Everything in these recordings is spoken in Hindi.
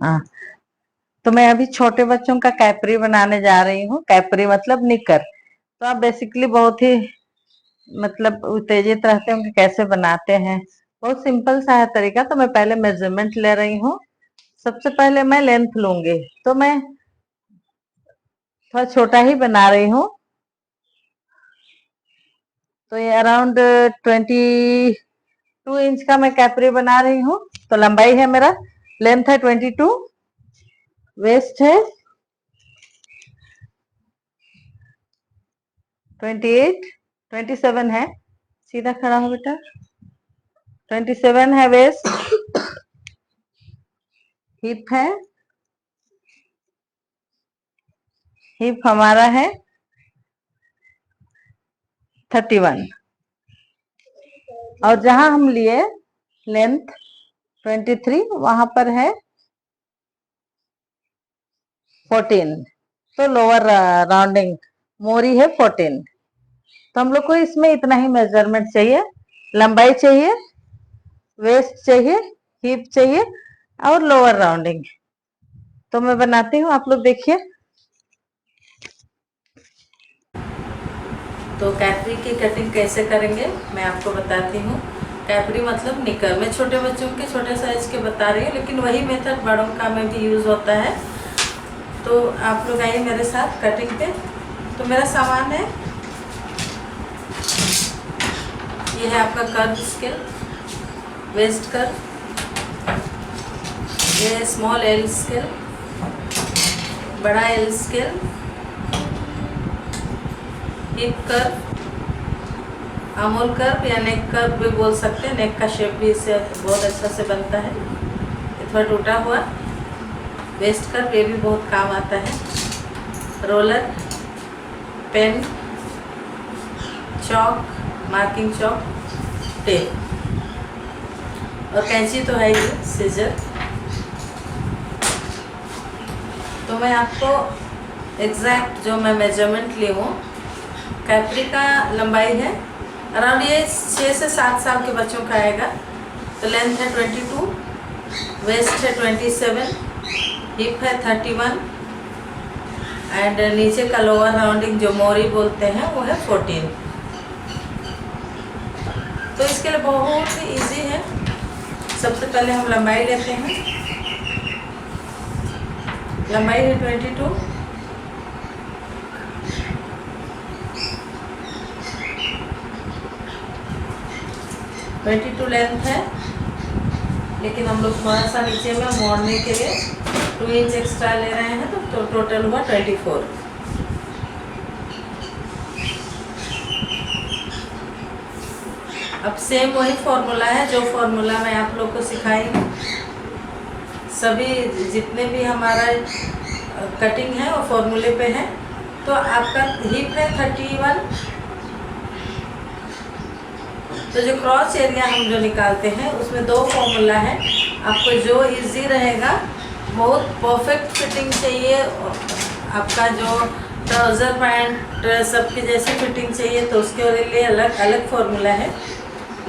हाँ, तो मैं अभी छोटे बच्चों का कैपरी बनाने जा रही हूँ। कैपरी मतलब निकर। तो आप बेसिकली बहुत ही मतलब उत्तेजित रहते होंगे कैसे बनाते हैं। बहुत सिंपल सा है तरीका। तो मैं पहले मेजरमेंट ले रही हूँ। सबसे पहले मैं लेंथ लूंगी। तो मैं थोड़ा छोटा ही बना रही हूँ। तो ये अराउंड 22 इंच का मैं कैपरी बना रही हूँ। तो लंबाई है मेरा, लेंथ है 22, वेस्ट है 28, 27 है। सीधा खड़ा हो बेटा। 27 है वेस्ट। हिप है, हिप हमारा है 31। और जहां हम लिए लेंथ 23, वहां पर है 14। तो लोअर राउंडिंग मोरी है 14। तो हम लोग को इसमें इतना ही मेजरमेंट चाहिए। लंबाई चाहिए, वेस्ट चाहिए, हिप चाहिए और लोअर राउंडिंग। तो मैं बनाती हूँ, आप लोग देखिए। तो कैपरी की कटिंग कैसे करेंगे मैं आपको बताती हूँ। कैपरी मतलब निकर। मैं छोटे बच्चों के छोटे साइज के बता रही हूँ, लेकिन वही मेथड बड़ों का में भी यूज़ होता है। तो आप लोग आइए मेरे साथ कटिंग पे। तो मेरा सामान है, ये है आपका कर्व स्केल, वेस्ट कर्व, ये है स्मॉल एल स्केल, बड़ा L scale, hip curve, armhole curve या नेक कर्व भी बोल सकते हैं। नेक का शेप भी इससे बहुत अच्छा से बनता है। ये थोड़ा टूटा हुआ वेस्ट कर्व, ये भी बहुत काम आता है। Roller, pen, chalk, marking chalk, tape और कैंची तो है ही, सीजर। तो मैं आपको एग्जैक्ट जो मैं मेजरमेंट ली हूँ, कैपरी का लंबाई है अराउंड ये 6 से 7 साल के बच्चों का आएगा। तो लेंथ है 22, वेस्ट है 27, हिप है 31 एंड नीचे का लोअर राउंडिंग जो मोरी बोलते हैं वो है 14। तो इसके लिए बहुत ही ईजी है। सबसे पहले हम लंबाई लेते हैं। लंबाई है 22, लेंथ है, लेकिन हम लोग थोड़ा सा नीचे में मोड़ने के लिए 2 इंच एक्स्ट्रा ले रहे हैं। तो टोटल हुआ 24। अब सेम वही फॉर्मूला है जो फॉर्मूला मैं आप लोग को सिखाई हूँ। सभी जितने भी हमारा कटिंग है वो फॉर्मूले पे है। तो आपका हिप है 31। तो जो क्रॉस एरिया हम जो निकालते हैं उसमें 2 फॉर्मूला है। आपको जो इजी रहेगा, बहुत परफेक्ट फिटिंग चाहिए, आपका जो ट्राउज़र पैंट सबके जैसे फिटिंग चाहिए तो उसके लिए अलग अलग फॉर्मूला है।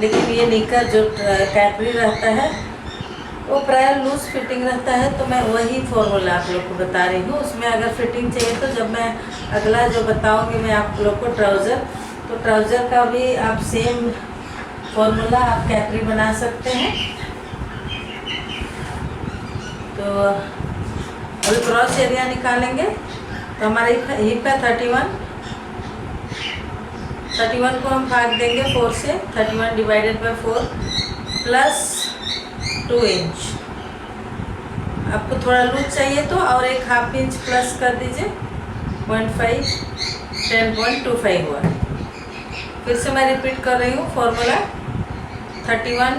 लेकिन ये निकर जो कैपरी रहता है वो प्राय लूज फिटिंग रहता है। तो मैं वही फॉर्मूला आप लोग को बता रही हूँ। उसमें अगर फिटिंग चाहिए तो जब मैं अगला जो बताऊँगी मैं आप लोग को ट्राउज़र, तो ट्राउज़र का भी आप सेम फॉर्मूला आप कैपरी बना सकते हैं। तो अभी क्रॉस एरिया निकालेंगे। तो हमारा हिप है 31 को हम भाग देंगे 4 से। 31 डिवाइडेड बाय 4 प्लस 2 इंच। आपको थोड़ा लूज चाहिए तो और एक ½ इंच प्लस कर दीजिए, 0.5, 10.25 हुआ। फिर से मैं रिपीट कर रही हूँ फॉर्मूला। 31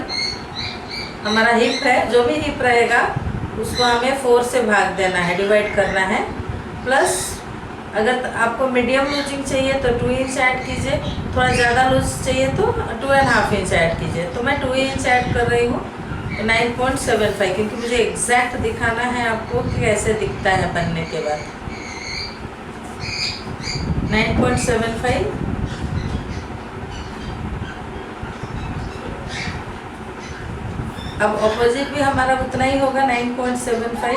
हमारा हिप है, जो भी हिप रहेगा उसको हमें 4 से भाग देना है, डिवाइड करना है। प्लस अगर आपको मीडियम लूजिंग चाहिए तो 2 इंच ऐड कीजिए, थोड़ा ज़्यादा लूज चाहिए तो 2.5 इंच ऐड कीजिए। तो मैं 2 इंच ऐड कर रही हूँ, 9.75, क्योंकि मुझे एग्जैक्ट दिखाना है आपको कि कैसे दिखता है बनने के बाद। 9.75 9.75 अब ऑपोजिट भी हमारा उतना ही होगा 9.75।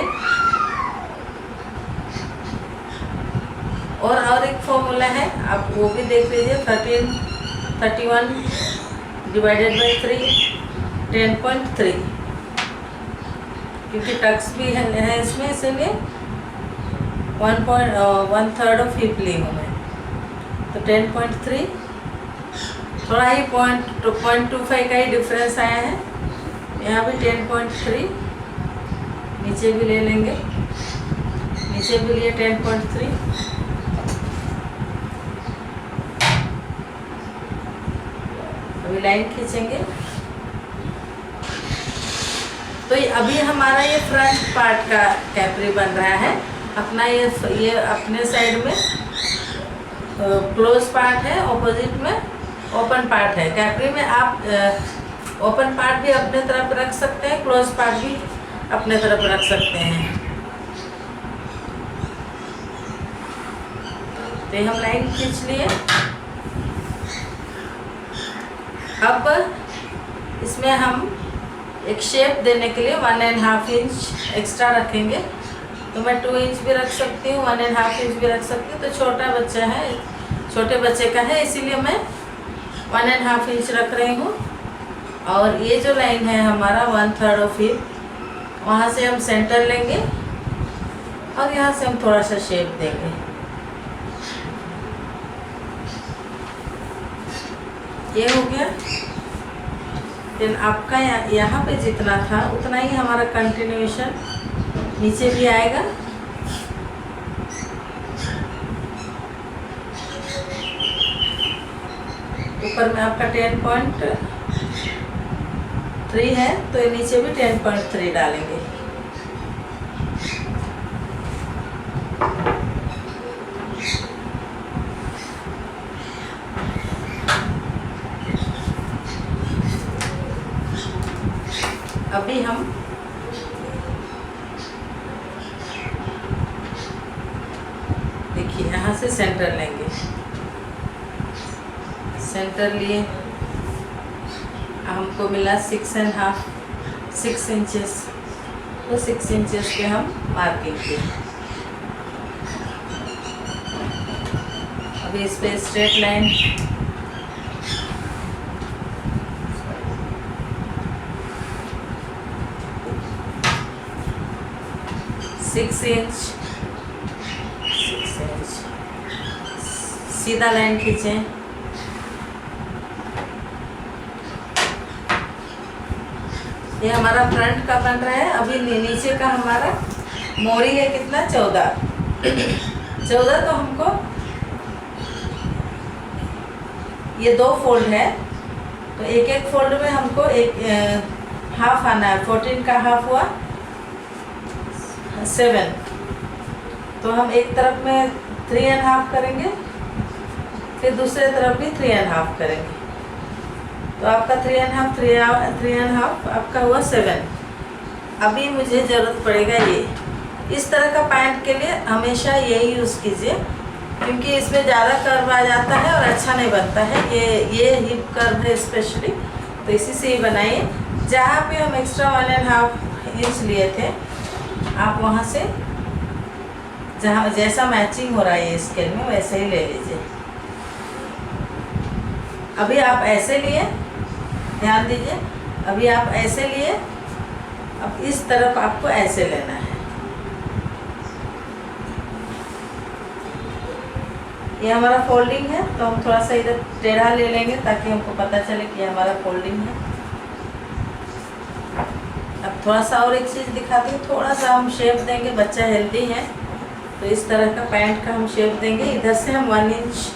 और एक फॉर्मूला है, आप वो भी देख लीजिए। 31 डिवाइडेड बाई 3 10.3, क्योंकि टक्स भी है इसमें, इसीलिए 1/3 ऑफ हीप ली हूँ मैं। तो 10.3, थोड़ा ही 0.25 का ही डिफरेंस आया है। यहाँ भी 10.3, नीचे भी ले लेंगे, नीचे भी लिए 10.3। अभी लाइन खींचेंगे तो अभी हमारा ये फ्रंट पार्ट का कैपरी बन रहा है अपना। ये अपने साइड में क्लोज पार्ट है, ऑपोजिट में ओपन पार्ट है। कैपरी में आप ओपन पार्ट भी अपने तरफ रख सकते हैं, क्लोज पार्ट भी अपने तरफ रख सकते हैं। तो ये हम लाइन खींच लिए। अब इसमें हम एक शेप देने के लिए 1.5 इंच एक्स्ट्रा रखेंगे। तो मैं 2 इंच भी रख सकती हूँ, 1.5 इंच भी रख सकती हूँ। तो छोटा बच्चा है, छोटे बच्चे का है, इसीलिए मैं 1.5 इंच रख रही हूँ। और ये जो लाइन है हमारा 1/3 ऑफ हीप, वहाँ से हम सेंटर लेंगे और यहाँ से हम थोड़ा सा शेप देंगे। ये हो गया। फिर आपका यहाँ पे जितना था उतना ही हमारा कंटिन्यूएशन नीचे भी आएगा। ऊपर में आपका 10.3 है, तो ये नीचे भी 10.3 डालेंगे। अभी हम देखिए यहाँ से सेंटर लेंगे, सेंटर लिए हमको मिला 6 इंचेस। तो 6 इंचेस पे हम मार्किंग किए। अभी इस पे स्ट्रेट लाइन 6 इंच सीधा लाइन खींचें। ये हमारा फ्रंट का बन रहा है। अभी नीचे का हमारा मोरी है कितना, 14। तो हमको ये 2 फोल्ड है, तो एक फोल्ड में हमको एक हाफ आना है। 14 का हाफ हुआ 7। तो हम एक तरफ में 3.5 करेंगे, फिर दूसरे तरफ भी 3.5 करेंगे। तो आपका 3.5 आपका हुआ 7। अभी मुझे ज़रूरत पड़ेगा ये। इस तरह का पैंट के लिए हमेशा यही यूज़ कीजिए, क्योंकि इसमें ज़्यादा कर्व आ जाता है और अच्छा नहीं बनता है। ये हिप कर्व है स्पेशली, तो इसी से ही बनाइए। जहाँ पे हम एक्स्ट्रा 1.5 इंच लिए थे, आप वहाँ से जहाँ जैसा मैचिंग हो रहा है स्केल में वैसे ही ले लीजिए। अभी आप ऐसे लिए, ध्यान दीजिए, अभी आप ऐसे लिए, अब इस तरफ आपको ऐसे लेना है। ये हमारा फोल्डिंग है, तो हम थोड़ा सा इधर टेढ़ा ले लेंगे ताकि हमको पता चले कि हमारा फोल्डिंग है। अब थोड़ा सा और एक चीज़ दिखाती हूँ, थोड़ा सा हम शेप देंगे। बच्चा हेल्दी है तो इस तरह का पैंट का हम शेप देंगे। इधर से हम 1 इंच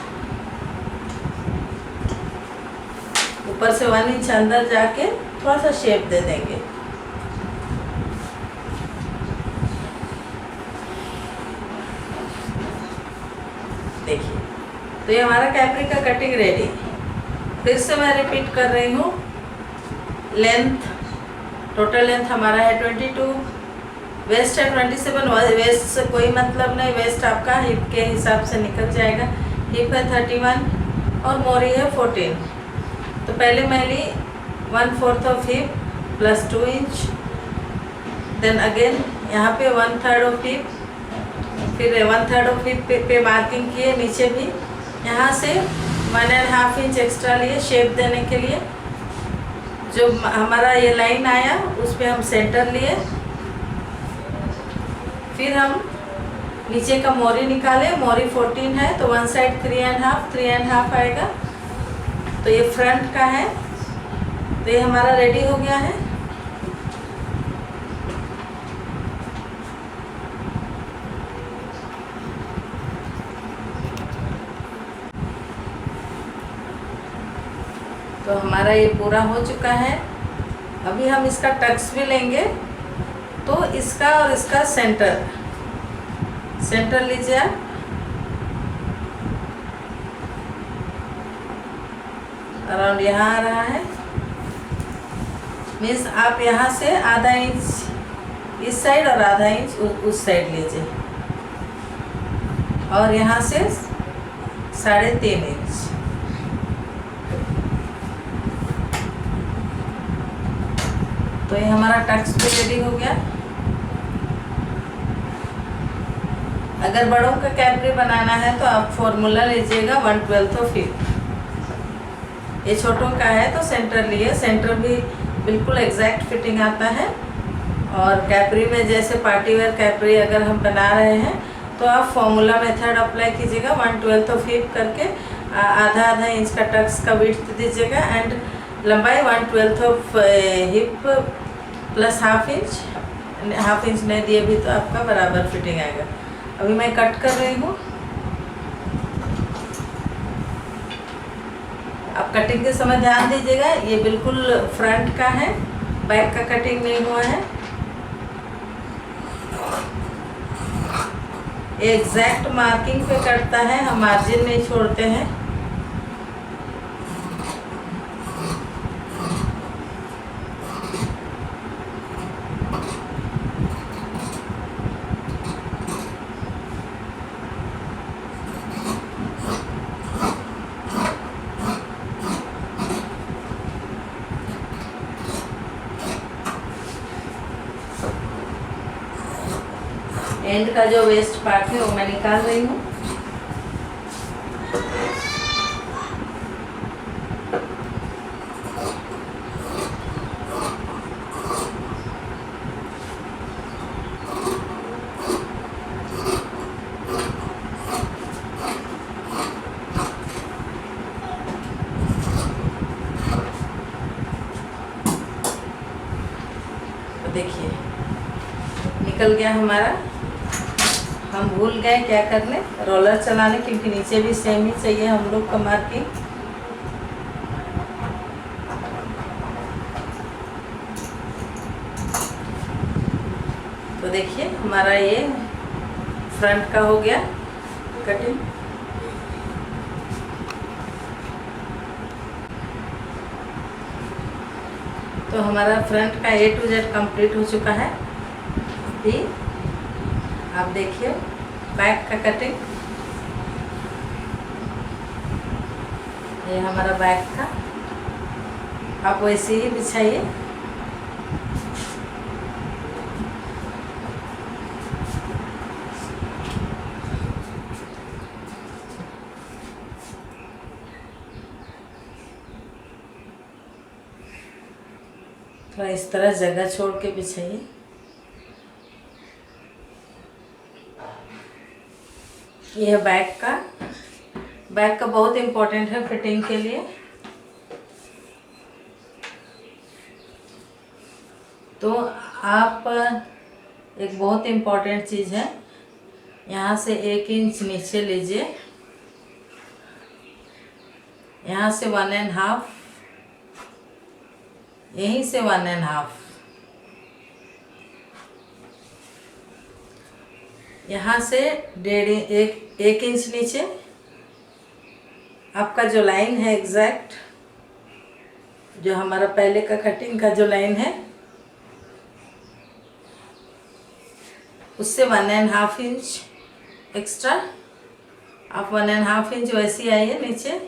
ऊपर से 1 इंच अंदर जाके थोड़ा सा शेप दे देंगे। देखिए, तो ये हमारा कैपरी का कटिंग रेडी। फिर से मैं रिपीट कर रही हूँ। लेंथ, टोटल लेंथ हमारा है 22, वेस्ट है 27। वेस्ट से कोई मतलब नहीं, वेस्ट आपका हिप के हिसाब से निकल जाएगा। हिप है 31 और मोरी है 14। तो पहले मैं ली 1/4 of hip plus 2 inch. Then again यहाँ पे 1/3 ऑफ हिप, फिर 1/3 ऑफ हिप पे मार्किंग किए, नीचे भी यहाँ से 1.5 इंच एक्स्ट्रा लिए शेप देने के लिए। जो हमारा ये लाइन आया उस पर हम सेंटर लिए, फिर हम नीचे का मोरी निकाले। मोरी 14 है तो वन साइड 3.5 आएगा। तो ये फ्रंट का है, तो ये हमारा रेडी हो गया है। तो हमारा ये पूरा हो चुका है। अभी हम इसका टक्स भी लेंगे। तो इसका और इसका सेंटर लीजिए आप, अराउंड यहाँ आ रहा है। मीन्स आप यहाँ से आधा इंच इस साइड और आधा इंच उस साइड लीजिए, और यहाँ से 3.5 इंच। तो ये हमारा टक्स भी रेडी हो गया। अगर बड़ों का कैपरी बनाना है तो आप फॉर्मूला लीजिएगा 1/12 ऑफ हिप। ये छोटों का है तो सेंटर लिए, सेंटर भी बिल्कुल एग्जैक्ट फिटिंग आता है। और कैपरी में जैसे पार्टी वेयर कैपरी अगर हम बना रहे हैं तो आप फॉर्मूला मेथड अप्लाई कीजिएगा। 1/12 ऑफ हिप करके आधा इंच का टक्स का विड्थ दीजिएगा, एंड लंबाई 1/12 of hip plus half inch नहीं दिए भी तो आपका बराबर फिटिंग आएगा। अभी मैं कट कर रही हूँ। आप कटिंग के समय ध्यान दीजिएगा, ये बिल्कुल फ्रंट का है, बैक का कटिंग नहीं हुआ है। ये एग्जैक्ट मार्किंग पे कटता है, हम मार्जिन नहीं छोड़ते हैं। एंड का जो वेस्ट पार्ट है वो मैं निकाल रही हूँ। तो देखिए निकल गया हमारा। हम भूल गए क्या करने, रोलर चलाने, क्योंकि नीचे भी सेम ही चाहिए हम लोग का मार्किंग। तो देखिए हमारा ये फ्रंट का हो गया कटिंग। तो हमारा फ्रंट का A to Z कंप्लीट हो चुका है। भी आप देखिए बैक का कटिंग, ये हमारा बैक का। आप वैसे ही बिछाइए। थोड़ा इस तरह जगह छोड़ के बिछाइए। यह बैक का बहुत इम्पोर्टेंट है फिटिंग के लिए। तो आप एक बहुत इम्पोर्टेंट चीज़ है, यहाँ से 1 इंच नीचे लीजिए, यहाँ से 1.5, यहीं से 1.5, यहाँ से 1 इंच नीचे। आपका जो लाइन है एग्जैक्ट, जो हमारा पहले का कटिंग का जो लाइन है, उससे 1.5 इंच एक्स्ट्रा। आप 1.5 इंच वैसे आइए नीचे।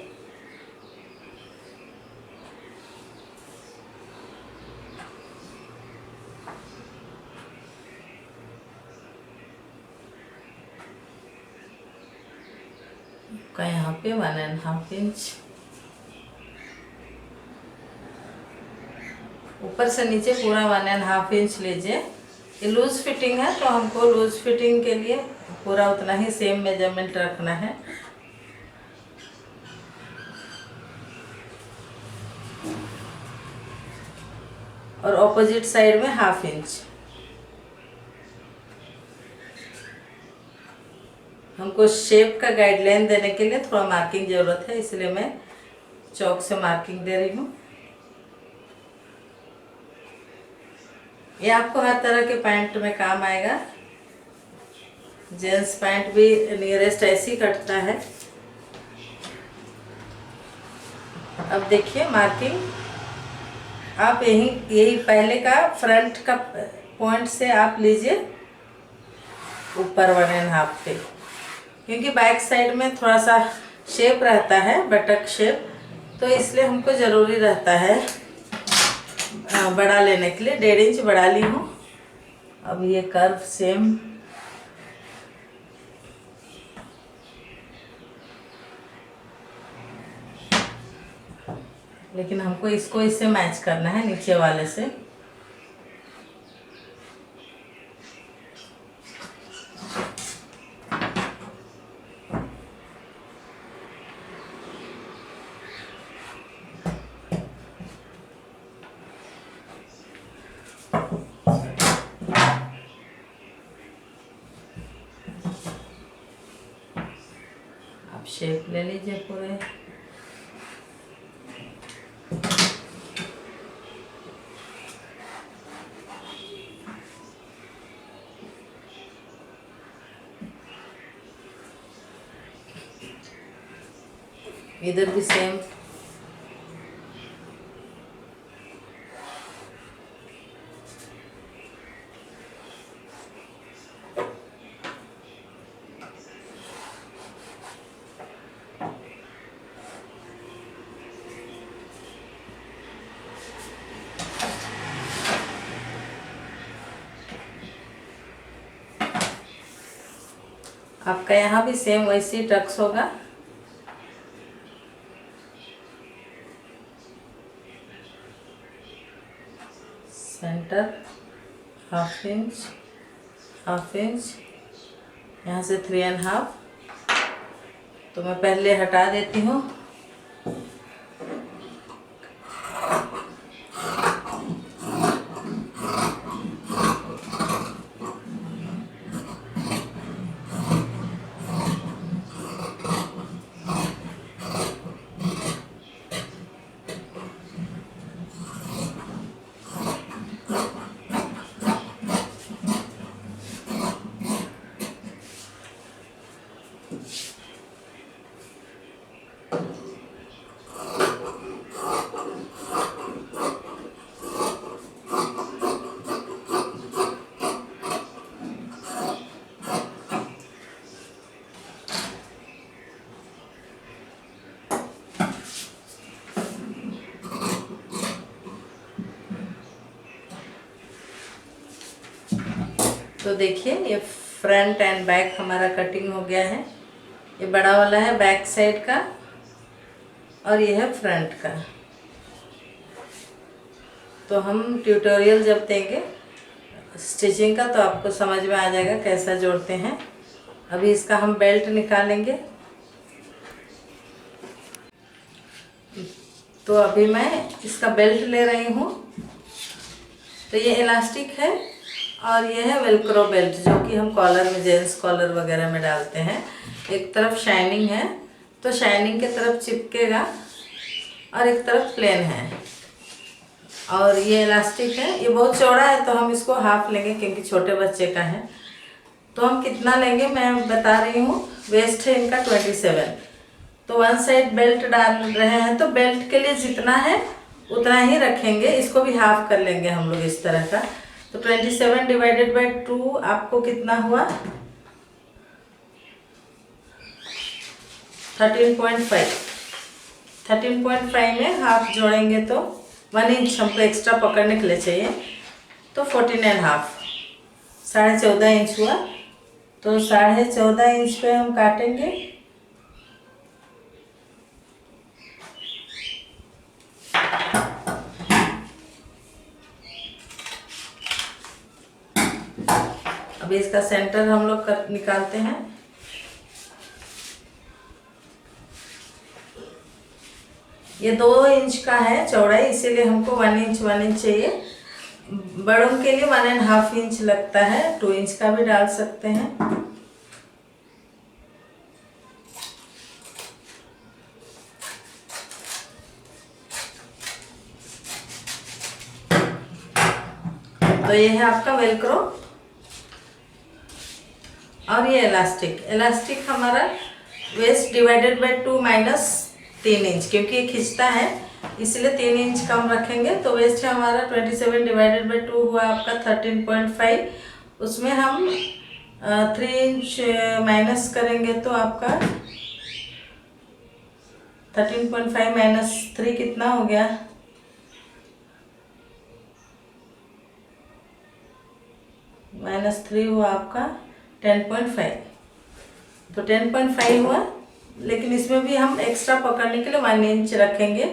आपका यहाँ पे 1.5 इंच, ऊपर से नीचे पूरा 1.5 इंच लीजिए। ये लूज फिटिंग है तो हमको लूज फिटिंग के लिए पूरा उतना ही सेम मेजरमेंट रखना है। और ऑपोजिट साइड में 1/2 इंच। हमको शेप का गाइडलाइन देने के लिए थोड़ा मार्किंग ज़रूरत है, इसलिए मैं चौक से मार्किंग दे रही हूँ। ये आपको हर तरह के पैंट में काम आएगा। जेंट्स पैंट भी नियरेस्ट ऐसे ही कटता है। अब देखिए मार्किंग आप यही पहले का फ्रंट का पॉइंट से आप लीजिए ऊपर 1.5 पे, क्योंकि बैक साइड में थोड़ा सा शेप रहता है, बटक शेप, तो इसलिए हमको ज़रूरी रहता है बड़ा लेने के लिए। 1.5 इंच बढ़ा ली हूँ। अब ये कर्व सेम लेकिन हमको इसको इससे मैच करना है, नीचे वाले से। आप शेप ले लीजिए पूरे। इधर भी सेम। आपका यहाँ भी सेम वैसे ही टक्स होगा। सेंटर 1/2 इंच, 1/2 इंच, यहाँ से 3.5। तो मैं पहले हटा देती हूँ। तो देखिए ये फ्रंट एंड बैक हमारा कटिंग हो गया है। ये बड़ा वाला है बैक साइड का और ये है फ्रंट का। तो हम ट्यूटोरियल जब देंगे स्टिचिंग का तो आपको समझ में आ जाएगा कैसा जोड़ते हैं। अभी इसका हम बेल्ट निकालेंगे। तो अभी मैं इसका बेल्ट ले रही हूँ। तो ये इलास्टिक है और ये है वेलक्रो बेल्ट, जो कि हम कॉलर में, जेंट्स कॉलर वगैरह में डालते हैं। एक तरफ शाइनिंग है तो शाइनिंग के तरफ चिपकेगा और एक तरफ प्लेन है। और ये इलास्टिक है, ये बहुत चौड़ा है तो हम इसको हाफ लेंगे क्योंकि छोटे बच्चे का है। तो हम कितना लेंगे मैं बता रही हूँ। वेस्ट है इनका 27। तो 1 साइड बेल्ट डाल रहे हैं तो बेल्ट के लिए जितना है उतना ही रखेंगे। इसको भी हाफ कर लेंगे हम लोग इस तरह का। तो 27 डिवाइडेड बाई 2 आपको कितना हुआ 13.5। 13.5 में हाफ जोड़ेंगे तो 1 इंच हमको एक्स्ट्रा पकड़ने के लिए चाहिए। तो 14.5, 14.5 इंच हुआ। तो 14.5 इंच पे हम काटेंगे अभी इसका सेंटर हम लोग निकालते हैं। ये 2 इंच का है चौड़ाई, इसीलिए हमको 1 इंच चाहिए। बड़ों के लिए 1.5 इंच लगता है, 2 इंच का भी डाल सकते हैं। तो ये है आपका वेलक्रो और ये इलास्टिक हमारा waist divided by 2 minus 3 inch, क्योंकि ये खींचता है इसलिए 3 इंच कम रखेंगे। तो वेस्ट है हमारा 27 डिवाइडेड बाय 2 हुआ आपका 13.5। उसमें हम 3 इंच माइनस करेंगे तो आपका 13.5 माइनस 3 कितना हो गया, -3 हुआ आपका 10.5। तो 10.5 हुआ, लेकिन इसमें भी हम एक्स्ट्रा पकड़ने के लिए 1 इंच रखेंगे।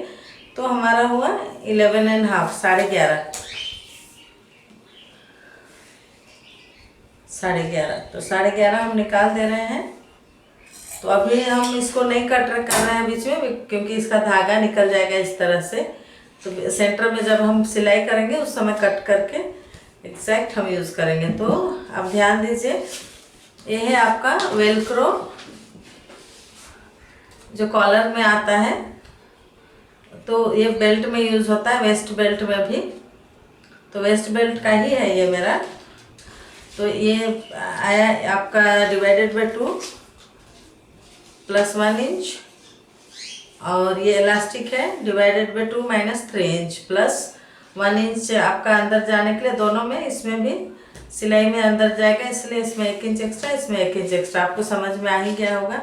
तो हमारा हुआ 11.5, 11.5। तो 11.5 हम निकाल दे रहे हैं। तो अभी हम इसको नहीं कट कर रहे हैं बीच में, क्योंकि इसका धागा निकल जाएगा इस तरह से। तो सेंटर में जब हम सिलाई करेंगे उस समय कट करके एग्जैक्ट हम यूज़ करेंगे। तो अब ध्यान दीजिए, ये है आपका वेलक्रो जो कॉलर में आता है। तो ये बेल्ट में यूज़ होता है, वेस्ट बेल्ट में भी। तो वेस्ट बेल्ट का ही है ये मेरा। तो ये आया आपका डिवाइडेड बाय 2 प्लस 1 इंच, और ये इलास्टिक है divided by 2 minus 3 inch plus 1 inch आपका अंदर जाने के लिए। दोनों में, इसमें भी सिलाई में अंदर जाएगा, इसलिए इसमें 1 इंच एक्स्ट्रा, इसमें 1 इंच एक्स्ट्रा। आपको समझ में आ ही गया होगा।